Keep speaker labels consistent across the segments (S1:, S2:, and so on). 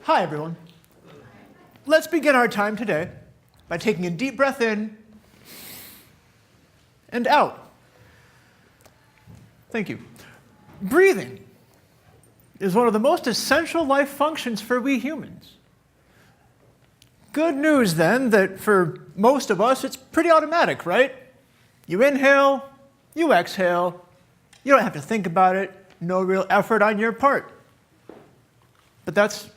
S1: Hi, everyone. Let's begin our time today by taking a deep breath in and out. Thank you. Breathing is one of the most essential life functions for we humans. Good news, then, that for most of us, it's pretty automatic, right? You inhale, you exhale, you don't have to think about it, no real effort on your part. But that's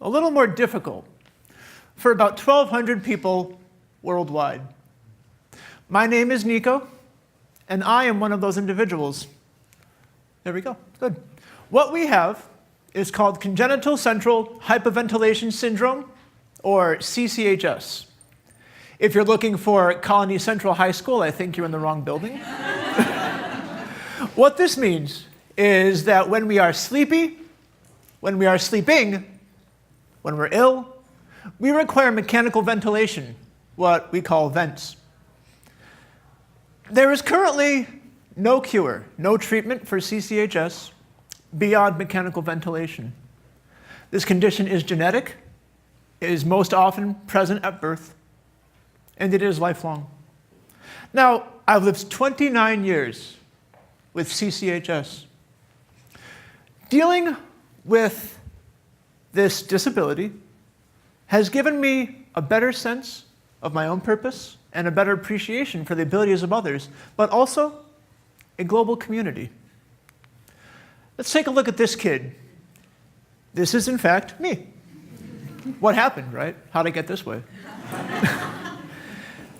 S1: a little more difficult for about 1,200 people worldwide. My name is Nico, and I am one of those individuals. There we go, good. What we have is called congenital central hyperventilation syndrome, or CCHS. If you're looking for Colony Central High School, I think you're in the wrong building. What this means is that when we are sleepy, when we are sleeping, when we're ill, we require mechanical ventilation, what we call vents. There is currently no cure, no treatment for CCHS beyond mechanical ventilation. This condition is genetic, it is most often present at birth, and it is lifelong. Now, I've lived 29 years with CCHS. Dealing with this disability has given me a better sense of my own purpose and a better appreciation for the abilities of others, but also a global community. Let's take a look at this kid. This is, in fact, me. What happened, right? How'd I get this way?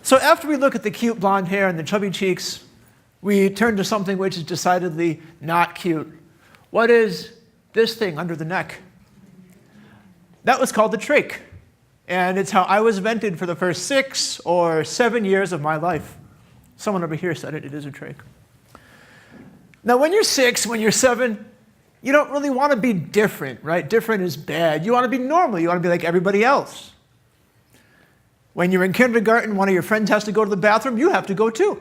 S1: So after we look at the cute blonde hair and the chubby cheeks, we turn to something which is decidedly not cute. What is this thing under the neck? That was called the trach, and it's how I was vented for the first 6 or 7 years of my life. Someone over here said it is a trach. Now, when you're 6, when you're 7, you don't really want to be different, right? Different is bad. You want to be normal. You want to be like everybody else. When you're in kindergarten, one of your friends has to go to the bathroom, you have to go too.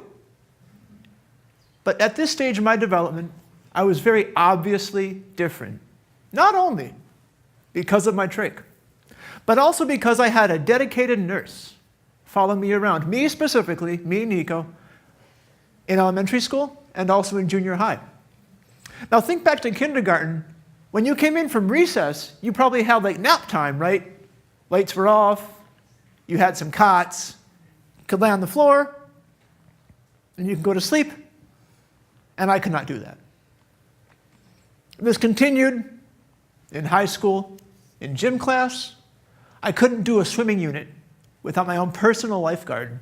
S1: But at this stage of my development, I was very obviously different. Not only because of my trach, but also because I had a dedicated nurse follow me around. Me specifically, me, Nico, in elementary school and also in junior high. Now think back to kindergarten. When you came in from recess, you probably had like nap time, right? Lights were off, you had some cots, you could lay on the floor, and you could go to sleep. And I could not do that. This continued in high school, in gym class. I couldn't do a swimming unit without my own personal lifeguard.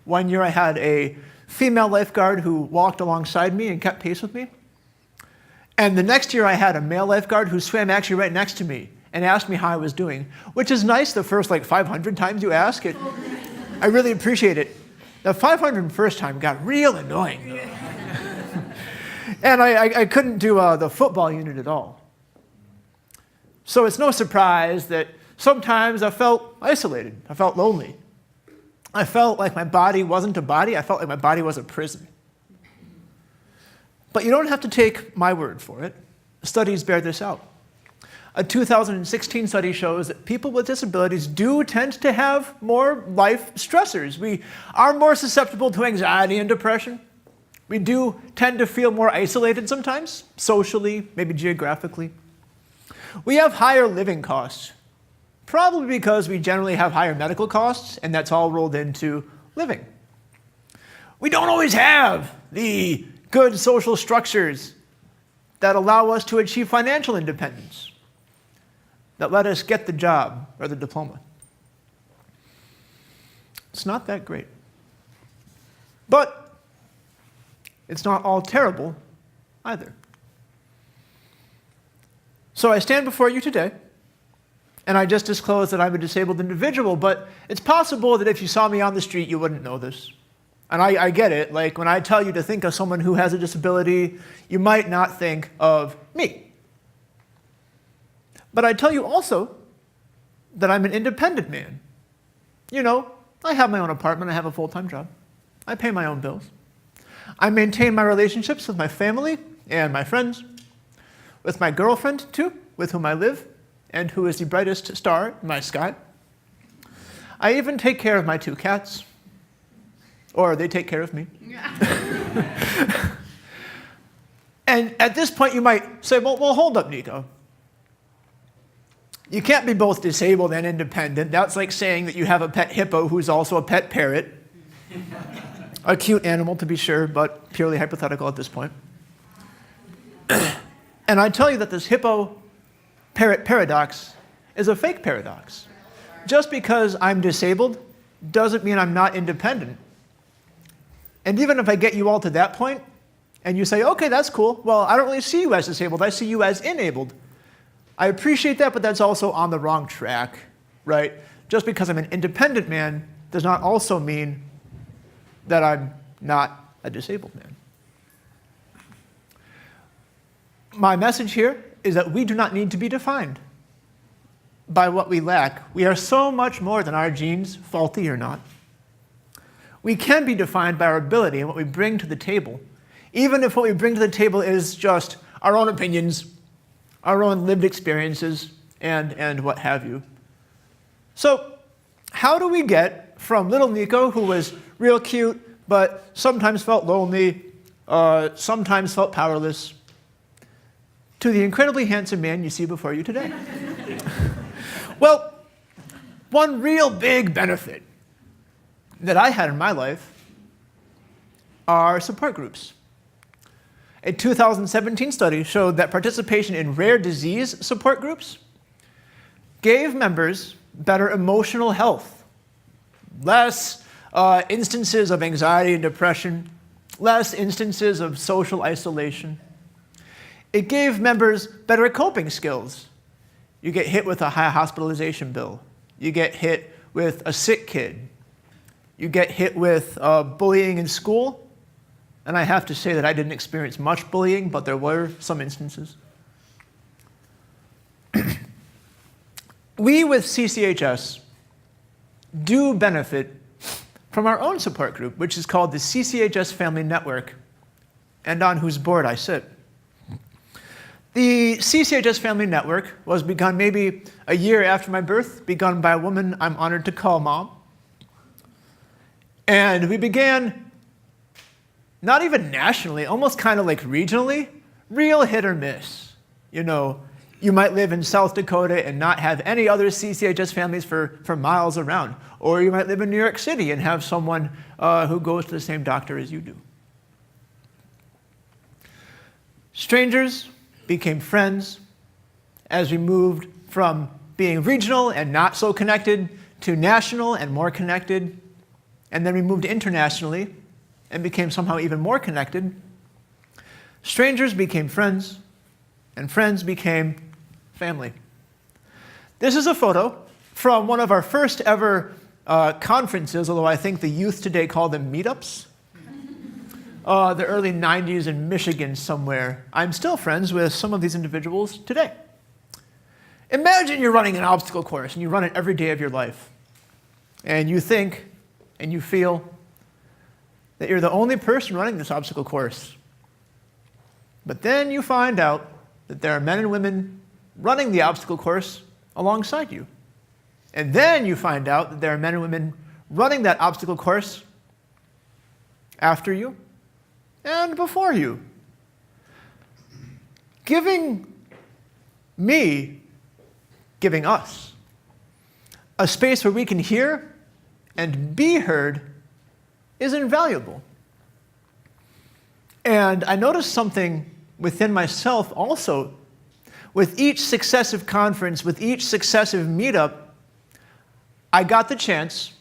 S1: One year I had a female lifeguard who walked alongside me and kept pace with me. And the next year I had a male lifeguard who swam actually right next to me and asked me how I was doing, which is nice the first like 500 times you ask it. I really appreciate it. The 501st time got real annoying though. And I couldn't do the football unit at all. So it's no surprise that sometimes I felt isolated. I felt lonely. I felt like my body wasn't a body. I felt like my body was a prison. But you don't have to take my word for it. Studies bear this out. A 2016 study shows that people with disabilities do tend to have more life stressors. We are more susceptible to anxiety and depression. We do tend to feel more isolated sometimes, socially, maybe geographically. We have higher living costs, probably because we generally have higher medical costs, and that's all rolled into living. We don't always have the good social structures that allow us to achieve financial independence, that let us get the job or the diploma. It's not that great. But it's not all terrible either. So I stand before you today, and I just disclosed that I'm a disabled individual, but it's possible that if you saw me on the street, you wouldn't know this. And I get it. Like when I tell you to think of someone who has a disability, you might not think of me. But I tell you also that I'm an independent man. You know, I have my own apartment, I have a full-time job. I pay my own bills. I maintain my relationships with my family and my friends, with my girlfriend too, with whom I live, and who is the brightest star in my sky. I even take care of my 2 cats, or they take care of me. And at this point, you might say, well, hold up, Nico. You can't be both disabled and independent. That's like saying that you have a pet hippo who's also a pet parrot. A cute animal, to be sure, but purely hypothetical at this point. And I tell you that this hippo-parrot paradox is a fake paradox. Just because I'm disabled doesn't mean I'm not independent. And even if I get you all to that point, and you say, okay, that's cool. Well, I don't really see you as disabled. I see you as enabled. I appreciate that, but that's also on the wrong track, right? Just because I'm an independent man does not also mean that I'm not a disabled man. My message here is that we do not need to be defined by what we lack. We are so much more than our genes, faulty or not. We can be defined by our ability and what we bring to the table, even if what we bring to the table is just our own opinions, our own lived experiences, and what have you. So how do we get from little Nico, who was real cute, but sometimes felt lonely, sometimes felt powerless, to the incredibly handsome man you see before you today? Well, one real big benefit that I had in my life are support groups. A 2017 study showed that participation in rare disease support groups gave members better emotional health, less instances of anxiety and depression, less instances of social isolation. It gave members better coping skills. You get hit with a high hospitalization bill. You get hit with a sick kid. You get hit with bullying in school. And I have to say that I didn't experience much bullying, but there were some instances. We with CCHS do benefit from our own support group, which is called the CCHS Family Network, and on whose board I sit. The CCHS Family Network was begun maybe a year after my birth, begun by a woman I'm honored to call Mom. And we began not even nationally, almost kind of like regionally, real hit or miss. You know, you might live in South Dakota and not have any other CCHS families for miles around. Or you might live in New York City and have someone who goes to the same doctor as you do. Strangers became friends as we moved from being regional and not so connected to national and more connected. And then we moved internationally and became somehow even more connected. Strangers became friends, and friends became family. This is a photo from one of our first ever conferences, although I think the youth today call them meetups. The early 90s in Michigan somewhere. I'm still friends with some of these individuals today. Imagine you're running an obstacle course and you run it every day of your life. And you think and you feel that you're the only person running this obstacle course. But then you find out that there are men and women running the obstacle course alongside you. And then you find out that there are men and women running that obstacle course after you and before you. Giving us a space where we can hear and be heard is invaluable. And I noticed something within myself also. With each successive conference, with each successive meetup, I got the chance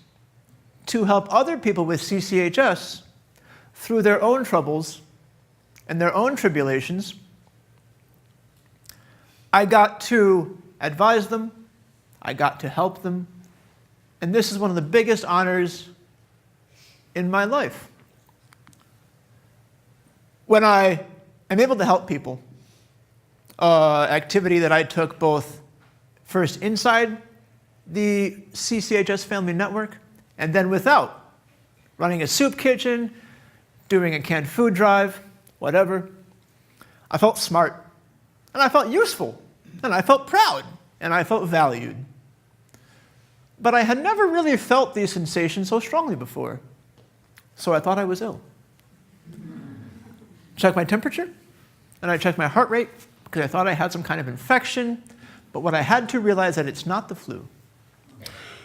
S1: to help other people with CCHS through their own troubles and their own tribulations. I got to advise them, I got to help them, and this is one of the biggest honors in my life. When I am able to help people, activity that I took both first inside the CCHS Family Network and then without, running a soup kitchen, doing a canned food drive, whatever. I felt smart, and I felt useful, and I felt proud, and I felt valued. But I had never really felt these sensations so strongly before, so I thought I was ill. Checked my temperature, and I checked my heart rate, because I thought I had some kind of infection, but what I had to realize that it's not the flu.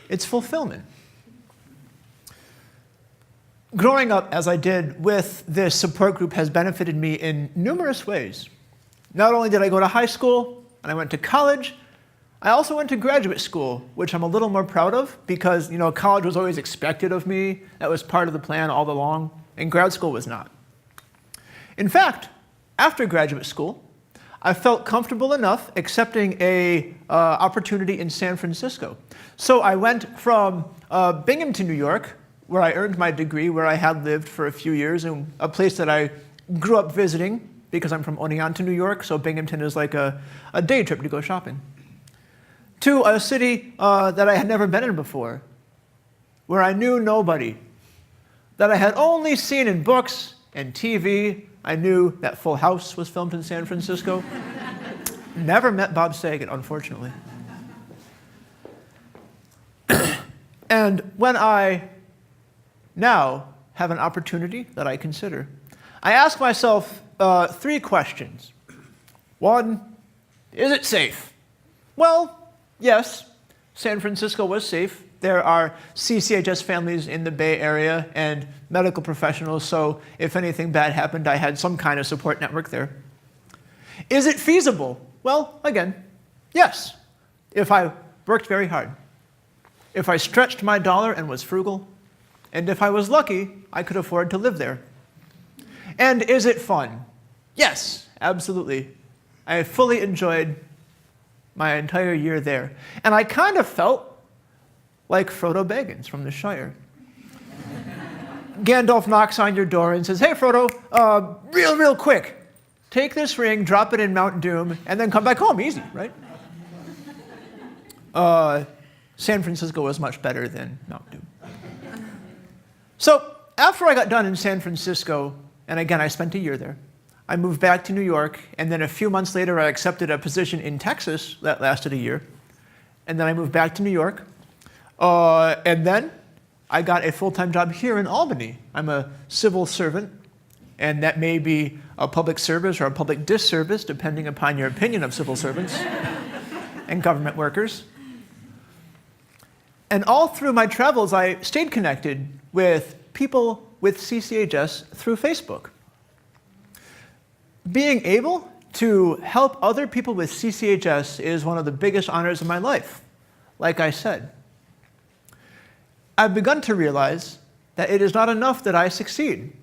S1: It's fulfillment. Growing up as I did with this support group has benefited me in numerous ways. Not only did I go to high school and I went to college, I also went to graduate school, which I'm a little more proud of because, college was always expected of me. That was part of the plan all along, and grad school was not. In fact, after graduate school, I felt comfortable enough accepting a opportunity in San Francisco. So I went from Binghamton, New York, where I earned my degree, where I had lived for a few years, and a place that I grew up visiting because I'm from Oneonta, New York, so Binghamton is like a day trip to go shopping, to a city that I had never been in before, where I knew nobody, that I had only seen in books and TV. I knew that Full House was filmed in San Francisco. Never met Bob Saget, unfortunately. And when I now have an opportunity that I consider, I ask myself 3 questions. 1, is it safe? Well, yes, San Francisco was safe. There are CCHS families in the Bay Area and medical professionals, so if anything bad happened, I had some kind of support network there. Is it feasible? Well, again, yes, if I worked very hard, if I stretched my dollar and was frugal, and if I was lucky, I could afford to live there. And is it fun? Yes, absolutely. I fully enjoyed my entire year there. And I kind of felt like Frodo Baggins from the Shire. Gandalf knocks on your door and says, "Hey, Frodo, real quick, take this ring, drop it in Mount Doom, and then come back home. Easy, right?" San Francisco was much better than Mount Doom. So after I got done in San Francisco, and again, I spent a year there, I moved back to New York, and then a few months later, I accepted a position in Texas that lasted a year. And then I moved back to New York, and then I got a full-time job here in Albany. I'm a civil servant, and that may be a public service or a public disservice, depending upon your opinion of civil servants and government workers. And all through my travels, I stayed connected with people with CCHS through Facebook. Being able to help other people with CCHS is one of the biggest honors of my life, like I said. I've begun to realize that it is not enough that I succeed.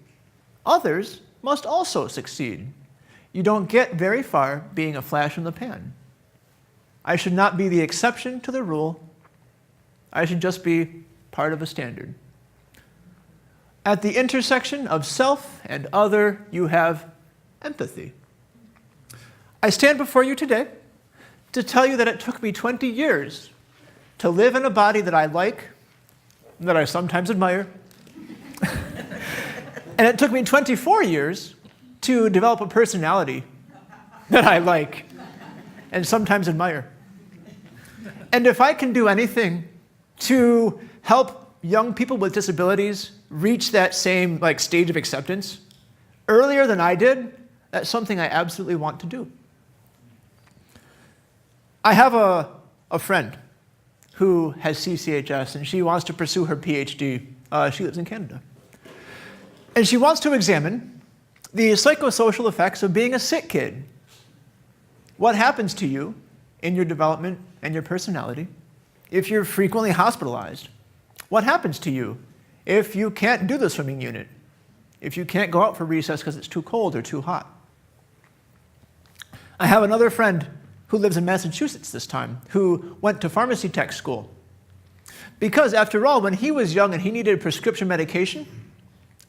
S1: Others must also succeed. You don't get very far being a flash in the pan. I should not be the exception to the rule. I should just be part of a standard. At the intersection of self and other, you have empathy. I stand before you today to tell you that it took me 20 years to live in a body that I like, that I sometimes admire, and it took me 24 years to develop a personality that I like and sometimes admire. And if I can do anything to help young people with disabilities reach that same stage of acceptance earlier than I did, that's something I absolutely want to do. I have a friend who has CCHS, and she wants to pursue her PhD. She lives in Canada. And she wants to examine the psychosocial effects of being a sick kid. What happens to you in your development and your personality if you're frequently hospitalized? What happens to you if you can't do the swimming unit? If you can't go out for recess because it's too cold or too hot? I have another friend who lives in Massachusetts this time, who went to pharmacy tech school. Because after all, when he was young and he needed prescription medication,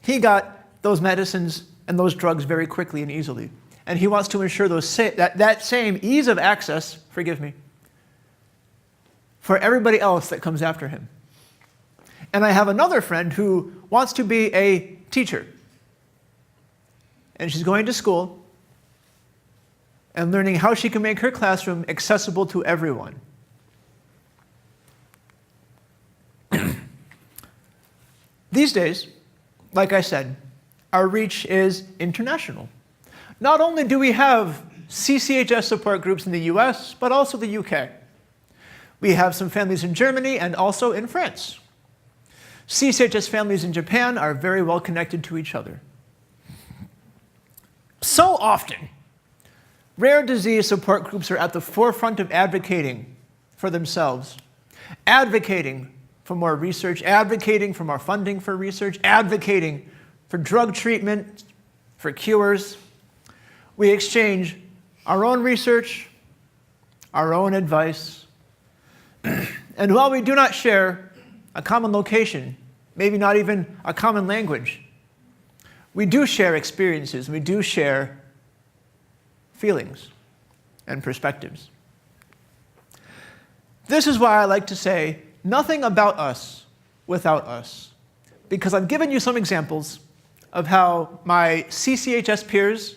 S1: he got those medicines and those drugs very quickly and easily. And he wants to ensure that same ease of access, forgive me, for everybody else that comes after him. And I have another friend who wants to be a teacher. And she's going to school and learning how she can make her classroom accessible to everyone. These days, like I said, our reach is international. Not only do we have CCHS support groups in the US, but also the UK. We have some families in Germany and also in France. CCHS families in Japan are very well connected to each other. So often, rare disease support groups are at the forefront of advocating for themselves, advocating for more research, advocating for more funding for research, advocating for drug treatment, for cures. We exchange our own research, our own advice, and while we do not share a common location, maybe not even a common language, we do share experiences, we do share feelings and perspectives. This is why I like to say nothing about us without us, because I've given you some examples of how my CCHS peers,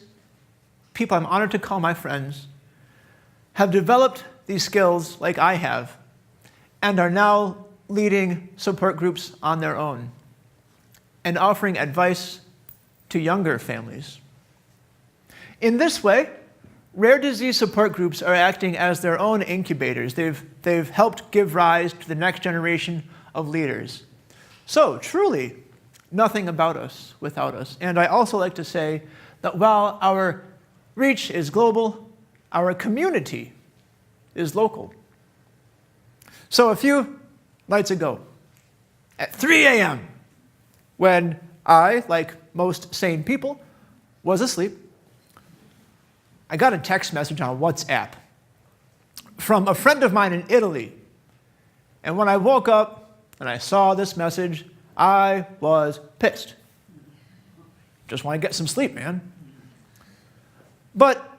S1: people I'm honored to call my friends, have developed these skills like I have and are now leading support groups on their own and offering advice to younger families. In this way, rare disease support groups are acting as their own incubators. They've helped give rise to the next generation of leaders. So, truly, nothing about us without us. And I also like to say that while our reach is global, our community is local. So a few nights ago, at 3 a.m., when I, like most sane people, was asleep, I got a text message on WhatsApp from a friend of mine in Italy. And when I woke up and I saw this message, I was pissed. Just want to get some sleep, man. But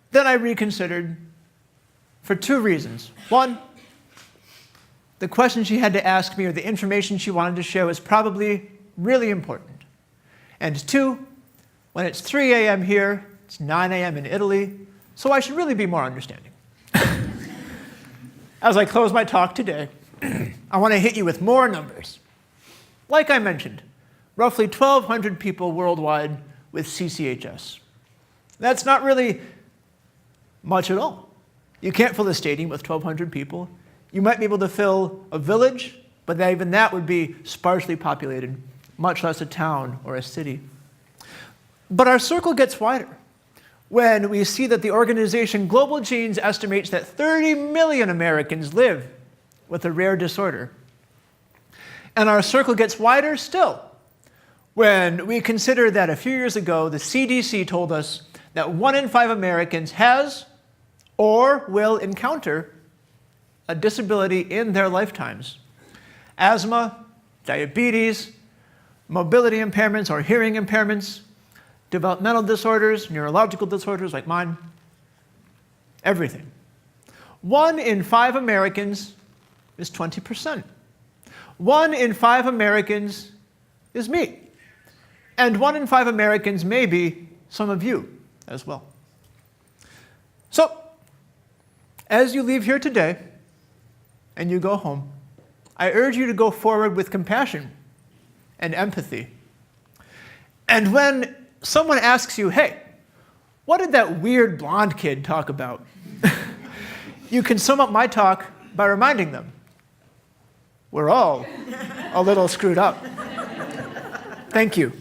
S1: then I reconsidered for two reasons. One, the question she had to ask me or the information she wanted to share was probably really important. And two, when it's 3 a.m. here, it's 9 a.m. in Italy, so I should really be more understanding. As I close my talk today, I want to hit you with more numbers. Like I mentioned, roughly 1,200 people worldwide with CCHS. That's not really much at all. You can't fill a stadium with 1,200 people. You might be able to fill a village, but even that would be sparsely populated, much less a town or a city. But our circle gets wider when we see that the organization Global Genes estimates that 30 million Americans live with a rare disorder. And our circle gets wider still when we consider that a few years ago, the CDC told us that 1 in 5 Americans has or will encounter a disability in their lifetimes. Asthma, diabetes, mobility impairments or hearing impairments, developmental disorders, neurological disorders like mine, everything. 1 in 5 Americans is 20%. 1 in 5 Americans is me. And 1 in 5 Americans may be some of you as well. So, as you leave here today and you go home, I urge you to go forward with compassion and empathy. And when someone asks you, hey, what did that weird blonde kid talk about? You can sum up my talk by reminding them, we're all a little screwed up. Thank you.